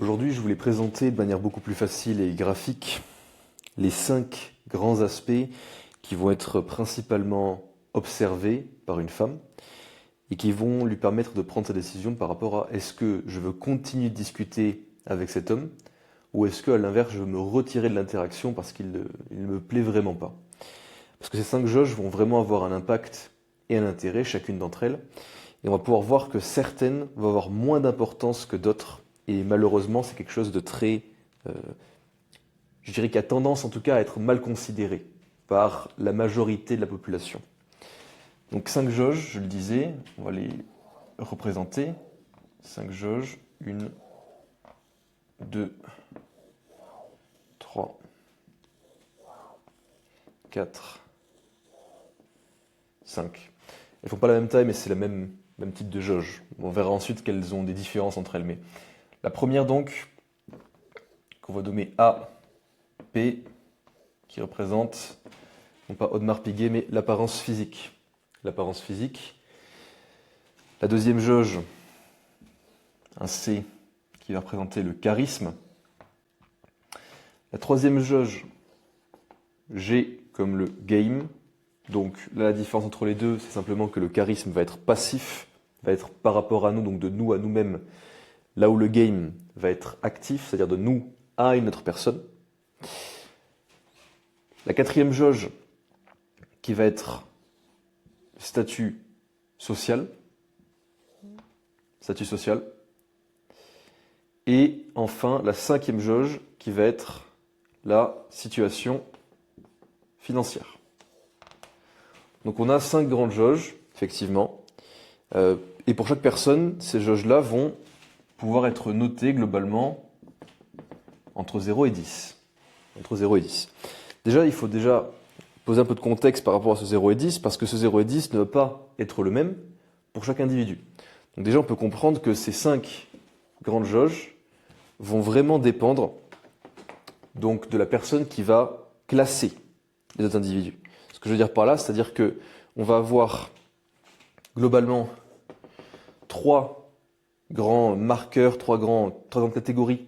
Aujourd'hui, je voulais présenter de manière beaucoup plus facile et graphique les 5 grands aspects qui vont être principalement observés par une femme et qui vont lui permettre de prendre sa décision par rapport à est-ce que je veux continuer de discuter avec cet homme ou est-ce que à l'inverse je veux me retirer de l'interaction parce qu'il ne me plaît vraiment pas. Parce que ces 5 jauges vont vraiment avoir un impact et un intérêt, chacune d'entre elles, et on va pouvoir voir que certaines vont avoir moins d'importance que d'autres. Et malheureusement, c'est quelque chose de très, je dirais qui a tendance en tout cas à être mal considéré par la majorité de la population. Donc 5 jauges, je le disais, on va les représenter. 5 jauges, 1, 2, 3, 4, 5. Elles ne font pas la même taille, mais c'est le même type de jauge. On verra ensuite qu'elles ont des différences entre elles. Mais la première donc, qu'on va nommer A, P, qui représente, non pas Audemars Piguet, mais l'apparence physique. L'apparence physique. La deuxième jauge, un C, qui va représenter le charisme. La troisième jauge, G, comme le game. Donc là, la différence entre les deux, c'est simplement que le charisme va être passif, va être par rapport à nous, donc de nous à nous-mêmes, là où le game va être actif, c'est-à-dire de nous à une autre personne. La quatrième jauge, qui va être statut social. Statut social. Et enfin, la cinquième jauge, qui va être la situation financière. Donc on a 5 grandes jauges, effectivement. Et pour chaque personne, ces jauges-là vont pouvoir être notées globalement entre 0 et 10. Entre 0 et 10. Déjà, il faut poser un peu de contexte par rapport à ce 0 et 10, parce que ce 0 et 10 ne va pas être le même pour chaque individu. Donc déjà, on peut comprendre que ces 5 grandes jauges vont vraiment dépendre donc, de la personne qui va classer les autres individus. Ce que je veux dire par là, c'est-à-dire que on va avoir globalement 3 grands marqueurs, 3 grandes catégories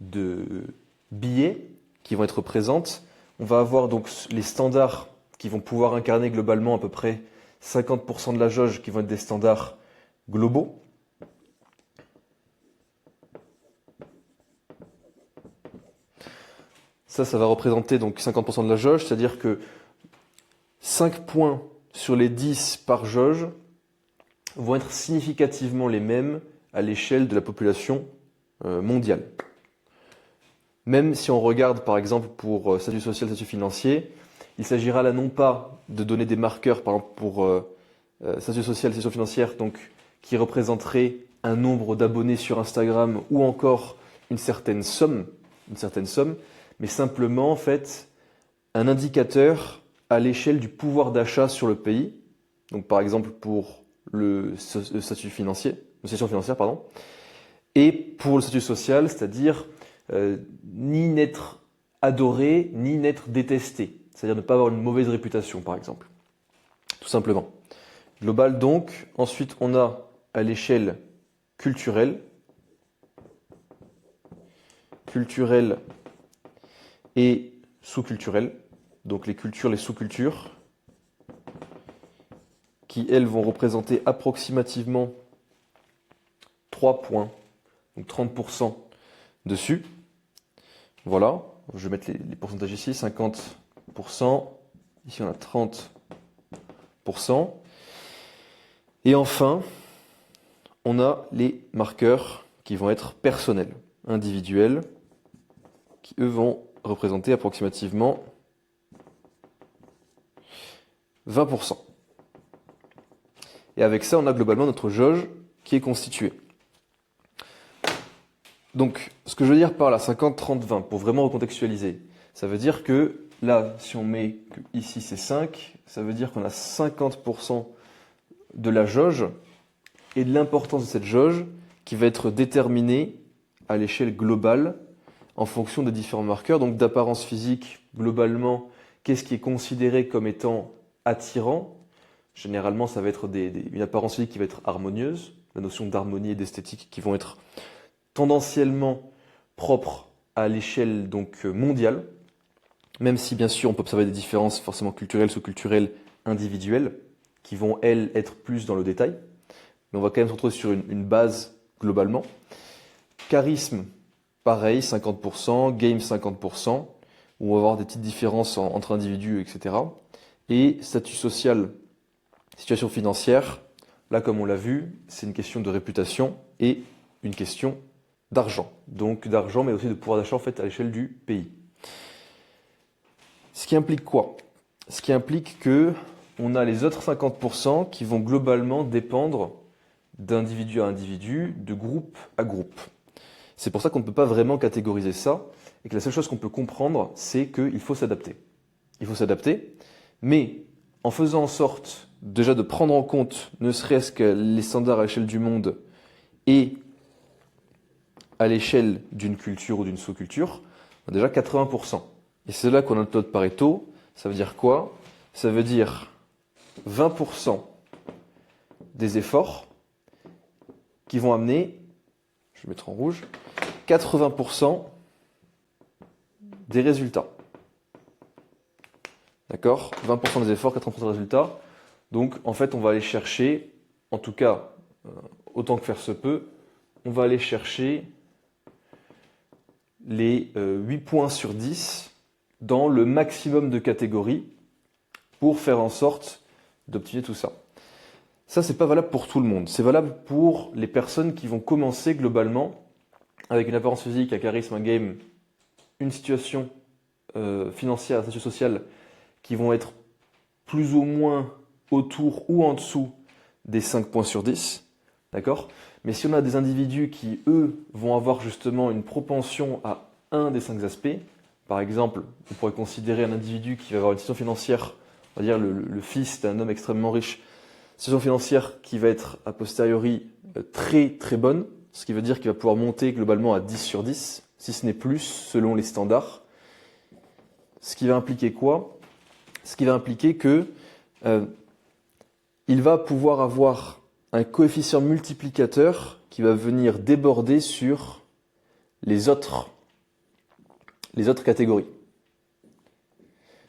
de billets qui vont être présentes. On va avoir donc les standards qui vont pouvoir incarner globalement à peu près 50% de la jauge qui vont être des standards globaux. Ça va représenter donc 50% de la jauge, c'est-à-dire que 5 points sur les 10 par jauge vont être significativement les mêmes à l'échelle de la population mondiale. Même si on regarde par exemple pour statut social, statut financier, il s'agira là non pas de donner des marqueurs par exemple pour statut social, statut financière, donc qui représenterait un nombre d'abonnés sur Instagram ou encore une certaine somme, mais simplement en fait un indicateur à l'échelle du pouvoir d'achat sur le pays. Donc par exemple pour le statut financier, la situation financière, pardon, et pour le statut social, c'est-à-dire ni n'être adoré, ni n'être détesté. C'est-à-dire ne pas avoir une mauvaise réputation, par exemple. Tout simplement. Global, donc. Ensuite, on a à l'échelle culturelle et sous-culturelle. Donc les cultures, les sous-cultures, qui, elles, vont représenter approximativement 3 points, donc 30% dessus. Voilà, je vais mettre les pourcentages ici, 50%, ici on a 30%. Et enfin, on a les marqueurs qui vont être personnels, individuels, qui eux vont représenter approximativement 20%. Et avec ça, on a globalement notre jauge qui est constituée. Donc, ce que je veux dire par là, 50, 30, 20, pour vraiment recontextualiser, ça veut dire que là, si on met que ici c'est 5, ça veut dire qu'on a 50% de la jauge et de l'importance de cette jauge qui va être déterminée à l'échelle globale en fonction des différents marqueurs. Donc d'apparence physique, globalement, qu'est-ce qui est considéré comme étant attirant? Généralement, ça va être une apparence physique qui va être harmonieuse, la notion d'harmonie et d'esthétique qui vont être tendanciellement propre à l'échelle donc mondiale, même si bien sûr on peut observer des différences forcément culturelles, sous-culturelles, individuelles, qui vont elles être plus dans le détail, mais on va quand même se retrouver sur une base globalement. Charisme, pareil, 50%, game 50%, où on va avoir des petites différences entre individus, etc. Et statut social, situation financière, là comme on l'a vu, c'est une question de réputation et une question d'argent. Donc d'argent, mais aussi de pouvoir d'achat en fait à l'échelle du pays. Ce qui implique quoi? Ce qui implique que on a les autres 50% qui vont globalement dépendre d'individu à individu, de groupe à groupe. C'est pour ça qu'on ne peut pas vraiment catégoriser ça, et que la seule chose qu'on peut comprendre, c'est qu'il faut s'adapter. Il faut s'adapter, mais en faisant en sorte déjà de prendre en compte, ne serait-ce que les standards à l'échelle du monde et à l'échelle d'une culture ou d'une sous-culture, on a déjà 80%. Et c'est là qu'on a notre taux de Pareto. Ça veut dire quoi? Ça veut dire 20% des efforts qui vont amener, je vais mettre en rouge, 80% des résultats. D'accord? 20% des efforts, 80% des résultats. Donc en fait, on va aller chercher, en tout cas, autant que faire se peut, on va aller chercher les 8 points sur 10 dans le maximum de catégories pour faire en sorte d'optimiser tout ça. Ça, c'est pas valable pour tout le monde. C'est valable pour les personnes qui vont commencer globalement avec une apparence physique, un charisme, un game, une situation financière, un statut social qui vont être plus ou moins autour ou en dessous des 5 points sur 10. D'accord? Mais si on a des individus qui, eux, vont avoir justement une propension à un des 5 aspects, par exemple, on pourrait considérer un individu qui va avoir une situation financière, on va dire le fils d'un homme extrêmement riche, situation financière qui va être a posteriori très très bonne, ce qui veut dire qu'il va pouvoir monter globalement à 10 sur 10, si ce n'est plus, selon les standards. Ce qui va impliquer quoi? Ce qui va impliquer que il va pouvoir avoir un coefficient multiplicateur qui va venir déborder sur les autres catégories.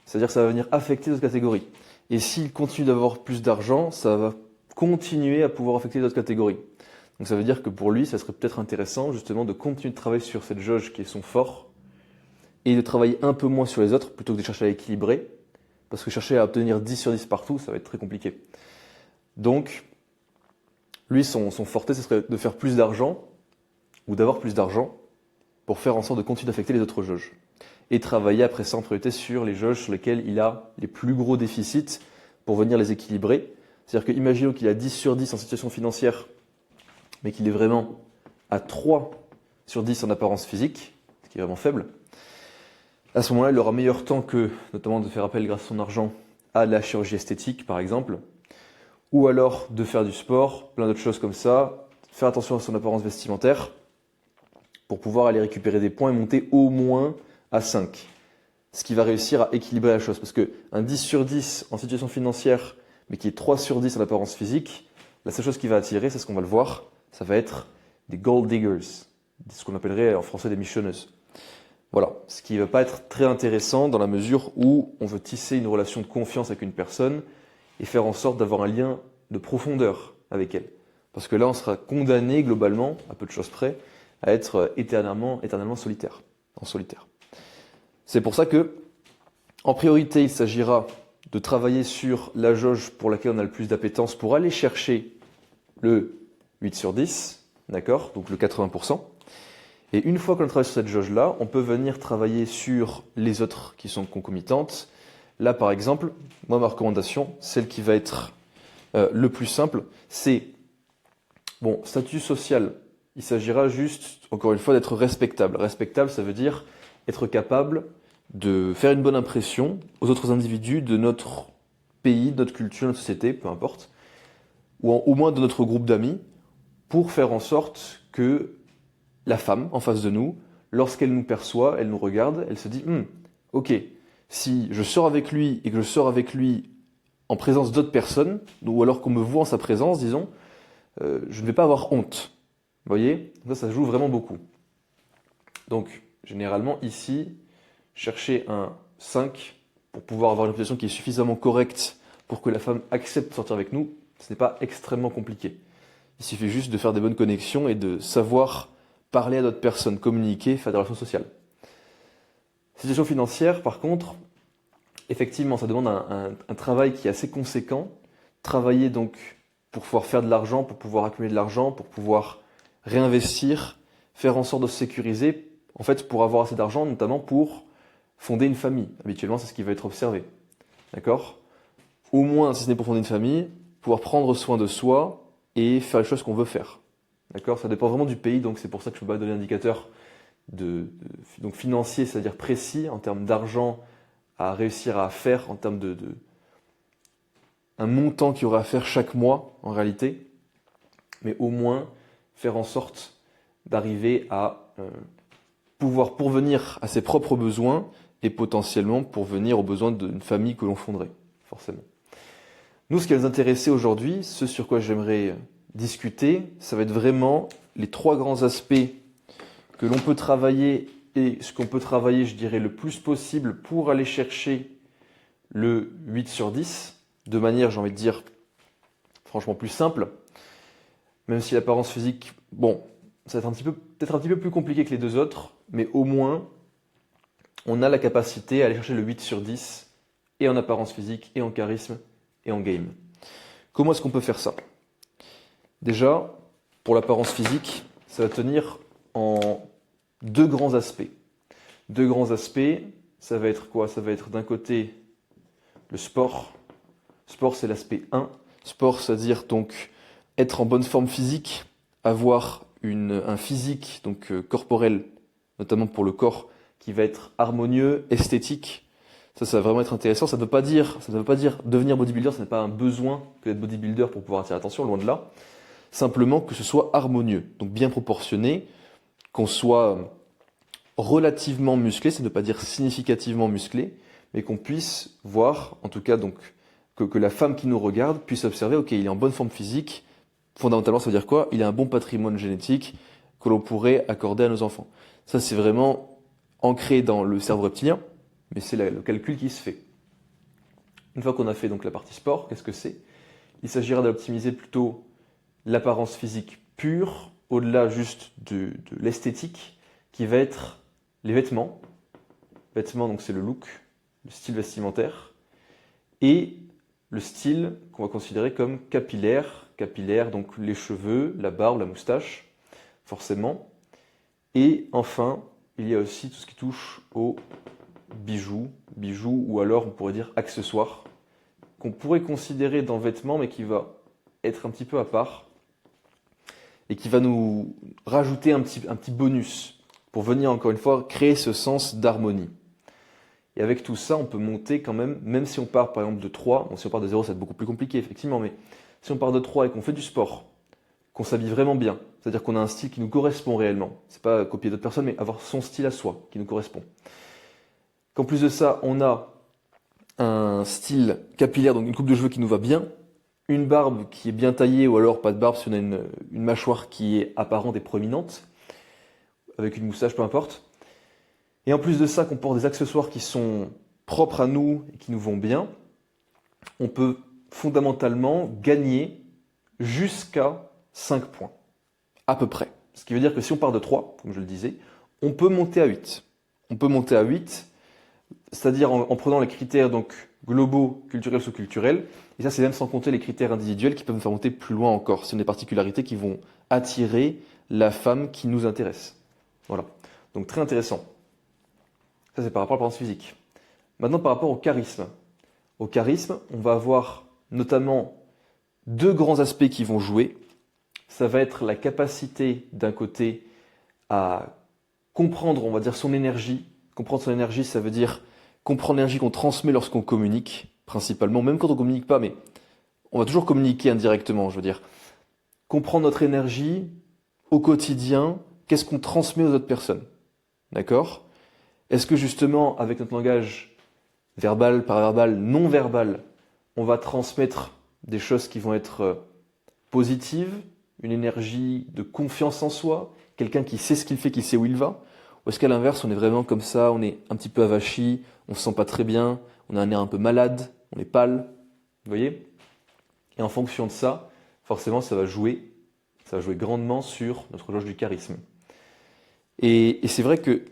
C'est-à-dire que ça va venir affecter les autres catégories. Et s'il continue d'avoir plus d'argent, ça va continuer à pouvoir affecter les autres catégories. Donc ça veut dire que pour lui, ça serait peut-être intéressant justement de continuer de travailler sur cette jauge qui est son fort et de travailler un peu moins sur les autres plutôt que de chercher à équilibrer. Parce que chercher à obtenir 10 sur 10 partout, ça va être très compliqué. Donc, lui, son forté, ce serait de faire plus d'argent ou d'avoir plus d'argent pour faire en sorte de continuer d'affecter les autres jauges. Et travailler après ça en priorité sur les jauges sur lesquelles il a les plus gros déficits pour venir les équilibrer. C'est-à-dire que imaginons qu'il a 10 sur 10 en situation financière, mais qu'il est vraiment à 3 sur 10 en apparence physique, ce qui est vraiment faible. À ce moment-là, il aura meilleur temps que, notamment, de faire appel grâce à son argent à la chirurgie esthétique, par exemple, ou alors de faire du sport, plein d'autres choses comme ça, faire attention à son apparence vestimentaire, pour pouvoir aller récupérer des points et monter au moins à 5. Ce qui va réussir à équilibrer la chose. Parce que un 10 sur 10 en situation financière, mais qui est 3 sur 10 en apparence physique, la seule chose qui va attirer, c'est ce qu'on va le voir, ça va être des gold diggers, ce qu'on appellerait en français des michonneuses. Voilà, ce qui ne va pas être très intéressant dans la mesure où on veut tisser une relation de confiance avec une personne et faire en sorte d'avoir un lien de profondeur avec elle. Parce que là, on sera condamné globalement, à peu de choses près, à être éternellement solitaire, en solitaire. C'est pour ça que, en priorité, il s'agira de travailler sur la jauge pour laquelle on a le plus d'appétence pour aller chercher le 8 sur 10, d'accord, donc le 80%. Et une fois qu'on travaille sur cette jauge-là, on peut venir travailler sur les autres qui sont concomitantes. Là, par exemple, moi, ma recommandation, celle qui va être le plus simple, c'est, bon, statut social. Il s'agira juste, encore une fois, d'être respectable. Respectable, ça veut dire être capable de faire une bonne impression aux autres individus de notre pays, de notre culture, de notre société, peu importe, ou au moins de notre groupe d'amis, pour faire en sorte que la femme en face de nous, lorsqu'elle nous perçoit, elle nous regarde, elle se dit « Ok, si je sors avec lui et que je sors avec lui en présence d'autres personnes, ou alors qu'on me voit en sa présence, disons, je ne vais pas avoir honte. » Vous voyez? Ça joue vraiment beaucoup. Donc, généralement, ici, chercher un 5 pour pouvoir avoir une réputation qui est suffisamment correcte pour que la femme accepte de sortir avec nous, ce n'est pas extrêmement compliqué. Il suffit juste de faire des bonnes connexions et de savoir parler à d'autres personnes, communiquer, faire des relations sociales. Situation financière, par contre, effectivement, ça demande un travail qui est assez conséquent. Travailler donc pour pouvoir faire de l'argent, pour pouvoir accumuler de l'argent, pour pouvoir réinvestir, faire en sorte de se sécuriser, en fait, pour avoir assez d'argent, notamment pour fonder une famille. Habituellement, c'est ce qui va être observé. D'accord ? Au moins, si ce n'est pour fonder une famille, pouvoir prendre soin de soi et faire les choses qu'on veut faire. D'accord ? Ça dépend vraiment du pays, donc c'est pour ça que je ne peux pas donner d'indicateur donc financier, c'est-à-dire précis, en termes d'argent à réussir à faire, en termes un montant qu'il y aura à faire chaque mois, en réalité, mais au moins faire en sorte d'arriver à pouvoir pourvenir à ses propres besoins et potentiellement pourvenir aux besoins d'une famille que l'on fonderait, forcément. Nous, ce qui va nous intéresser aujourd'hui, ce sur quoi j'aimerais discuter, ça va être vraiment les 3 grands aspects que l'on peut travailler et ce qu'on peut travailler, je dirais, le plus possible pour aller chercher le 8 sur 10, de manière, j'ai envie de dire, franchement plus simple, même si l'apparence physique, bon, ça va être peut-être un petit peu plus compliqué que les 2 autres, mais au moins, on a la capacité à aller chercher le 8 sur 10, et en apparence physique, et en charisme, et en game. Comment est-ce qu'on peut faire ça ? Déjà, pour l'apparence physique, ça va tenir en 2 grands aspects. 2 grands aspects, ça va être quoi ? Ça va être d'un côté le sport. Sport, c'est l'aspect 1. Sport, c'est-à-dire donc être en bonne forme physique, avoir un physique donc corporel, notamment pour le corps, qui va être harmonieux, esthétique. Ça va vraiment être intéressant. Ça ne veut pas dire devenir bodybuilder, ce n'est pas un besoin que d'être bodybuilder pour pouvoir attirer l'attention, loin de là. Simplement que ce soit harmonieux, donc bien proportionné, qu'on soit relativement musclé, ça ne veut pas dire significativement musclé, mais qu'on puisse voir, en tout cas donc que la femme qui nous regarde puisse observer, ok, il est en bonne forme physique, fondamentalement ça veut dire quoi ? Il a un bon patrimoine génétique que l'on pourrait accorder à nos enfants. Ça c'est vraiment ancré dans le cerveau reptilien, mais c'est le calcul qui se fait. Une fois qu'on a fait donc la partie sport, qu'est-ce que c'est ? Il s'agira d'optimiser plutôt l'apparence physique pure, au-delà juste de l'esthétique, qui va être les vêtements. Vêtements, donc c'est le look, le style vestimentaire, et le style qu'on va considérer comme capillaire. Capillaire, donc les cheveux, la barbe, la moustache, forcément. Et enfin, il y a aussi tout ce qui touche aux bijoux, ou alors on pourrait dire accessoires, qu'on pourrait considérer dans vêtements, mais qui va être un petit peu à part, et qui va nous rajouter un petit bonus, pour venir encore une fois créer ce sens d'harmonie. Et avec tout ça, on peut monter quand même si on part par exemple de 3, bon, si on part de 0, ça va être beaucoup plus compliqué effectivement, mais si on part de 3 et qu'on fait du sport, qu'on s'habille vraiment bien, c'est-à-dire qu'on a un style qui nous correspond réellement, c'est pas copier d'autres personnes, mais avoir son style à soi, qui nous correspond. Qu'en plus de ça, on a un style capillaire, donc une coupe de cheveux qui nous va bien, une barbe qui est bien taillée, ou alors pas de barbe si on a une mâchoire qui est apparente et proéminente, avec une moustache, peu importe. Et en plus de ça, qu'on porte des accessoires qui sont propres à nous et qui nous vont bien, on peut fondamentalement gagner jusqu'à 5 points, à peu près. Ce qui veut dire que si on part de 3, comme je le disais, on peut monter à 8. On peut monter à 8, c'est-à-dire en prenant les critères donc globaux, culturels, sous-culturels, et ça c'est même sans compter les critères individuels qui peuvent nous faire monter plus loin encore. Ce sont des particularités qui vont attirer la femme qui nous intéresse. Voilà, donc très intéressant. Ça, c'est par rapport à l'apparence physique. Maintenant, par rapport au charisme. Au charisme, on va avoir notamment 2 grands aspects qui vont jouer. Ça va être la capacité, d'un côté, à comprendre, on va dire, son énergie. Comprendre son énergie, ça veut dire comprendre l'énergie qu'on transmet lorsqu'on communique, principalement, même quand on ne communique pas, mais on va toujours communiquer indirectement, je veux dire. Comprendre notre énergie au quotidien, qu'est-ce qu'on transmet aux autres personnes. D'accord ? Est-ce que justement, avec notre langage verbal, paraverbal, non verbal, on va transmettre des choses qui vont être positives, une énergie de confiance en soi, quelqu'un qui sait ce qu'il fait, qui sait où il va, Ou est-ce qu'à l'inverse, on est vraiment comme ça, on est un petit peu avachi, on se sent pas très bien, on a un air un peu malade, on est pâle, vous voyez? Et en fonction de ça, forcément, ça va jouer grandement sur notre jauge du charisme. Et c'est vrai que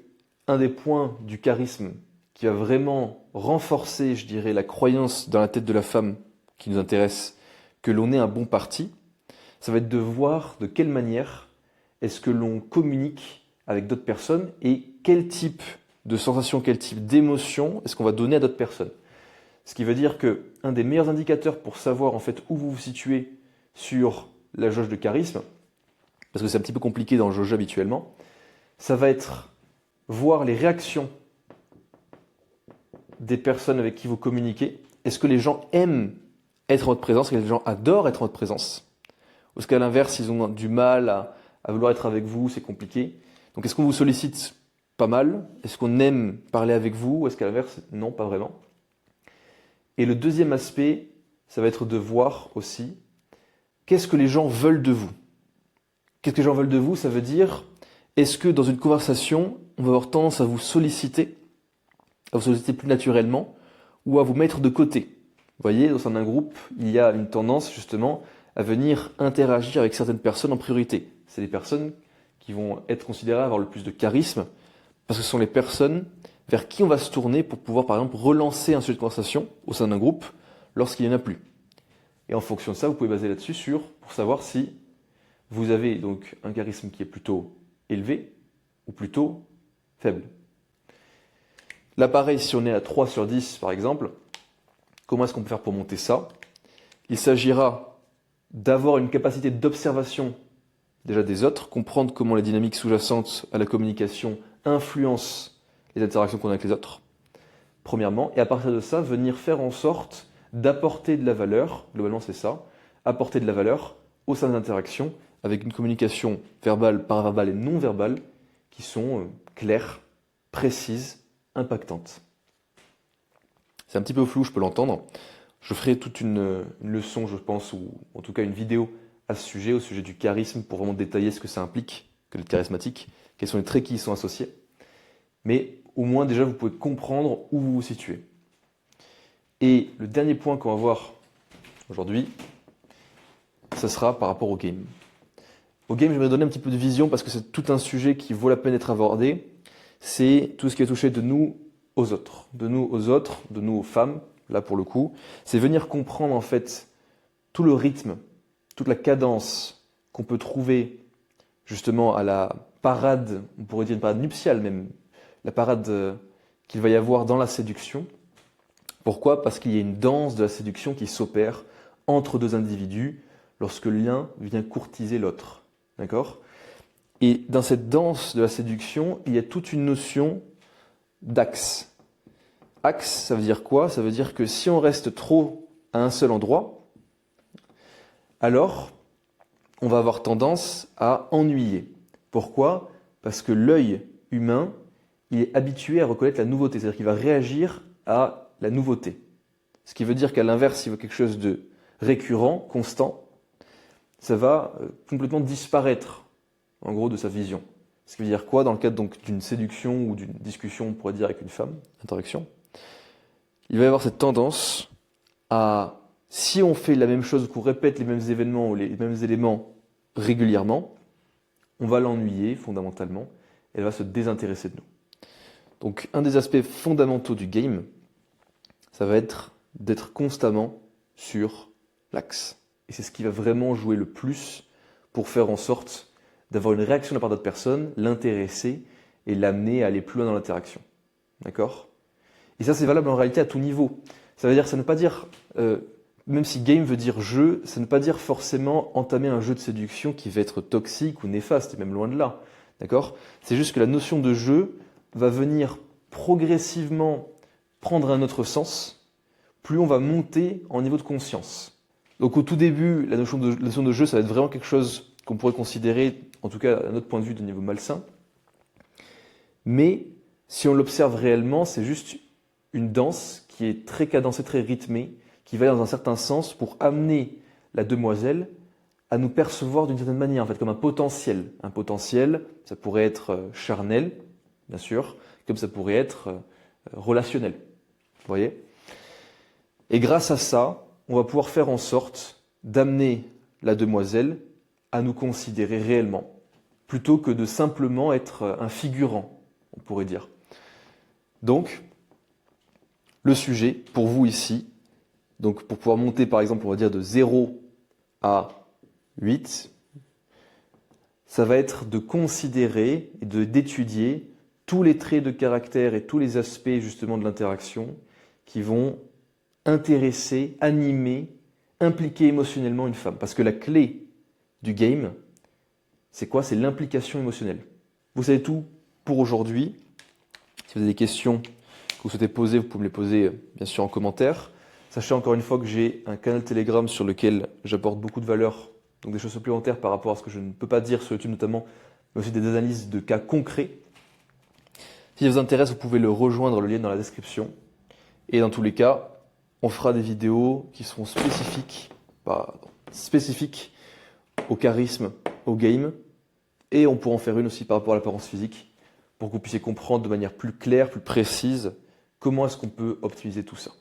un des points du charisme qui va vraiment renforcer, je dirais, la croyance dans la tête de la femme qui nous intéresse, que l'on est un bon parti, ça va être de voir de quelle manière est-ce que l'on communique avec d'autres personnes et quel type de sensation, quel type d'émotion est-ce qu'on va donner à d'autres personnes. Ce qui veut dire que un des meilleurs indicateurs pour savoir en fait où vous vous situez sur la jauge de charisme, parce que c'est un petit peu compliqué dans le jauge habituellement, ça va être voir les réactions des personnes avec qui vous communiquez. Est-ce que les gens aiment être en votre présence? Est-ce que les gens adorent être en votre présence? Ou est-ce qu'à l'inverse, ils ont du mal à vouloir être avec vous, c'est compliqué? Donc est-ce qu'on vous sollicite pas mal? Est-ce qu'on aime parler avec vous? Ou est-ce qu'à l'inverse, non, pas vraiment? Et le deuxième aspect, ça va être de voir aussi qu'est-ce que les gens veulent de vous. Qu'est-ce que les gens veulent de vous? Ça veut dire, est-ce que dans une conversation, on va avoir tendance à vous solliciter plus naturellement, ou à vous mettre de côté? Vous voyez, au sein d'un groupe, il y a une tendance justement à venir interagir avec certaines personnes en priorité. C'est les personnes qui vont être considérées avoir le plus de charisme, parce que ce sont les personnes vers qui on va se tourner pour pouvoir, par exemple, relancer un sujet de conversation au sein d'un groupe lorsqu'il n'y en a plus. Et en fonction de ça, vous pouvez baser là-dessus pour savoir si vous avez donc un charisme qui est plutôt élevé ou plutôt faible. Là, pareil, si on est à 3 sur 10, par exemple, comment est-ce qu'on peut faire pour monter ça? Il s'agira d'avoir une capacité d'observation déjà des autres, comprendre comment les dynamiques sous-jacentes à la communication influencent les interactions qu'on a avec les autres, premièrement, et à partir de ça, venir faire en sorte d'apporter de la valeur, globalement c'est ça, apporter de la valeur au sein des interactions, avec une communication verbale, paraverbale et non verbale, qui sont claires, précises, impactantes. C'est un petit peu flou, je peux l'entendre. Je ferai toute une leçon, je pense, ou en tout cas une vidéo à ce sujet, au sujet du charisme, pour vraiment détailler ce que ça implique, que le charismatique, quels sont les traits qui y sont associés. Mais au moins déjà vous pouvez comprendre où vous vous situez. Et le dernier point qu'on va voir aujourd'hui, ce sera par rapport au game. Au game, je vais donner un petit peu de vision parce que c'est tout un sujet qui vaut la peine d'être abordé. C'est tout ce qui est touché de nous aux autres. De nous aux femmes, là pour le coup. C'est venir comprendre en fait tout le rythme, toute la cadence qu'on peut trouver justement à la parade, on pourrait dire une parade nuptiale même, la parade qu'il va y avoir dans la séduction. Pourquoi? Parce qu'il y a une danse de la séduction qui s'opère entre deux individus lorsque l'un vient courtiser l'autre. D'accord? Et dans cette danse de la séduction, il y a toute une notion d'axe. Axe, ça veut dire quoi? Ça veut dire que si on reste trop à un seul endroit, alors on va avoir tendance à ennuyer. Pourquoi? Parce que l'œil humain, il est habitué à reconnaître la nouveauté, c'est-à-dire qu'il va réagir à la nouveauté. Ce qui veut dire qu'à l'inverse, s'il veut quelque chose de récurrent, constant, ça va complètement disparaître, en gros, de sa vision. Ce qui veut dire quoi? Dans le cadre donc d'une séduction ou d'une discussion, on pourrait dire, avec une femme, interaction, il va y avoir cette tendance à, si on fait la même chose, qu'on répète les mêmes événements ou les mêmes éléments régulièrement, on va l'ennuyer fondamentalement, et elle va se désintéresser de nous. Donc un des aspects fondamentaux du game, ça va être d'être constamment sur l'axe. Et c'est ce qui va vraiment jouer le plus pour faire en sorte d'avoir une réaction de la part d'autres personnes, l'intéresser et l'amener à aller plus loin dans l'interaction. D'accord? Et ça, c'est valable en réalité à tout niveau. Ça veut dire, ça ne veut pas dire, même si game veut dire jeu, ça ne veut pas dire forcément entamer un jeu de séduction qui va être toxique ou néfaste, et même loin de là. D'accord? C'est juste que la notion de jeu va venir progressivement prendre un autre sens, plus on va monter en niveau de conscience. Donc au tout début, la notion de jeu, ça va être vraiment quelque chose qu'on pourrait considérer, en tout cas à notre point de vue, de niveau malsain. Mais si on l'observe réellement, c'est juste une danse qui est très cadencée, très rythmée, qui va dans un certain sens pour amener la demoiselle à nous percevoir d'une certaine manière, en fait, comme un potentiel. Un potentiel, ça pourrait être charnel, bien sûr, comme ça pourrait être relationnel. Vous voyez? Et grâce à ça, on va pouvoir faire en sorte d'amener la demoiselle à nous considérer réellement, plutôt que de simplement être un figurant, on pourrait dire. Donc, le sujet, pour vous ici, donc pour pouvoir monter par exemple, on va dire de 0 à 8, ça va être de considérer et d'étudier tous les traits de caractère et tous les aspects justement de l'interaction qui vont intéresser, animer, impliquer émotionnellement une femme. Parce que la clé du game, c'est quoi? C'est l'implication émotionnelle. Vous savez tout pour aujourd'hui. Si vous avez des questions que vous souhaitez poser, vous pouvez me les poser bien sûr en commentaire. Sachez encore une fois que j'ai un canal Telegram sur lequel j'apporte beaucoup de valeur, donc des choses supplémentaires par rapport à ce que je ne peux pas dire sur YouTube notamment, mais aussi des analyses de cas concrets. Si ça vous intéresse, vous pouvez le rejoindre, le lien est dans la description. Et dans tous les cas, on fera des vidéos qui seront spécifiques au charisme, au game, et on pourra en faire une aussi par rapport à l'apparence physique, pour que vous puissiez comprendre de manière plus claire, plus précise, comment est-ce qu'on peut optimiser tout ça.